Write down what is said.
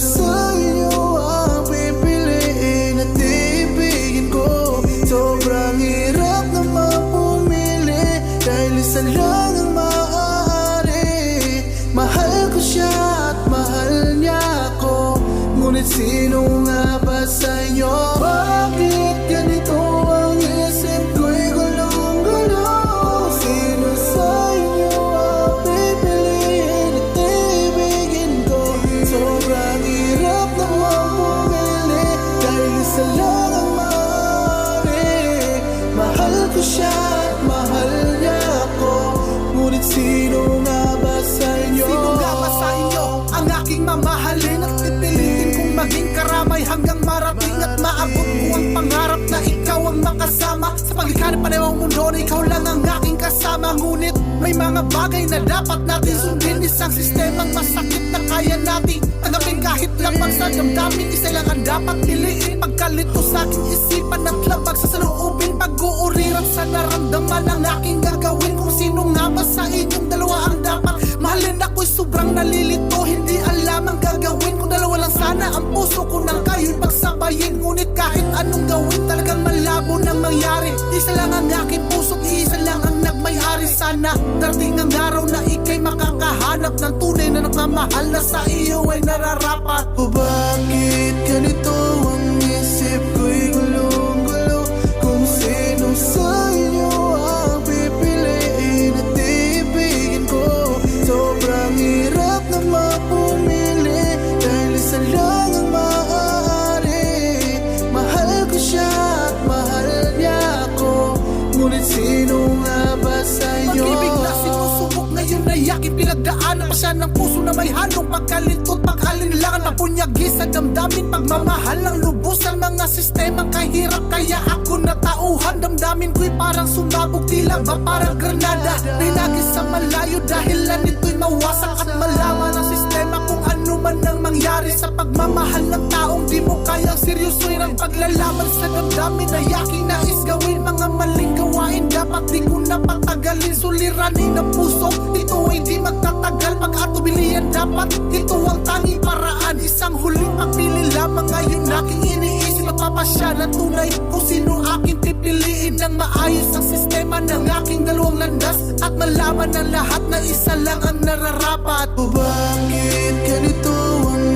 sa iyo ang pipiliin at ibigin ko. Sobrang hirap na mapumili dahil isa lang ang maaari. Mahal ko siya at mahal niya ako, ngunit sino nga ba sa inyo? Bakit ganito ang isip ko'y gulong-gulo? Sino sa inyo ang pipiliin at ibigin ko? Sobrang hirap naman pumili dahil isa lang ang maaari. Mahal ko siya at mahal niya ako, ngunit sino nga ba sa inyo? Sino nga ba sa inyo ang aking mamahalin at pipiliin kong maging karamay hanggang marating at maabot ko ang pangarap na ikaw ang makasama sa paglikha ng panewang mundo na ikaw lang ang aking kasama. Ngunit may mga bagay na dapat natin sundin, isang sistemang masakit na kaya nating tanggapin kahit lamang sa damdamin. Isa lang ang dapat piliin, pagkalito sa aking isipan at labag sa saloobin, pag-uuriran sa naramdaman ang aking gagawin. Kung sino nga ba sa inyong dalawa ang dapat mahalin, ako'y sobrang nalilito, hindi alam ang gagawin. Kung dalawa lang sana ang puso ko nang kayo'y pagsabayin, ngunit kahit anong gawin talagang malabo nang mangyari. Isa lang ang aking puso't isa lang ang nagmay-ari. Sana darating ang araw na ika'y makakahanap ng tunay na nagmamahal na sa iyo ay nararapat. O bakit ganito ang isip ko'y gulong-gulo? Kung sino sa inyo ang pipiliin at ibigin ko. Sobrang hirap na mapumili dahil isa lang ang maaari. Mahal ko siya at mahal niya ako, ngunit sino nga ba sa inyo? Pag-ibig na sinusubok ngayon ay aking pinagdaanan, pasya ng puso na may halong pagkalito at pag-alinlangan, papunyagi sa damdamin, pagmamahal ang lubos ang mga sistemang kahirap. Kaya ako natauhan, damdamin ko'y parang sumabog, tila ba parang granada nilagi sa malayo, dahilan nito'y mawasak at malaman ang sistema kung ano man ang mangyari sa pagmamahal ng taong di mo kayang seryosoin ang paglalaban sa damdamin na aking nais gawin. Mga maling gawain dapat di ko na patagalin, suliranin ang puso, ito ay di magtatagal. Pag-atubilian dapat ito ang tanging paraan, isang huling pagpili lamang ngayon aking iniisip. Magpapasya na tunay kung sino aking pipiliin ng maayos ang sistema ng aking dalawang landas, at malaman ng lahat na isa lang ang nararapat. O bakit ganito ang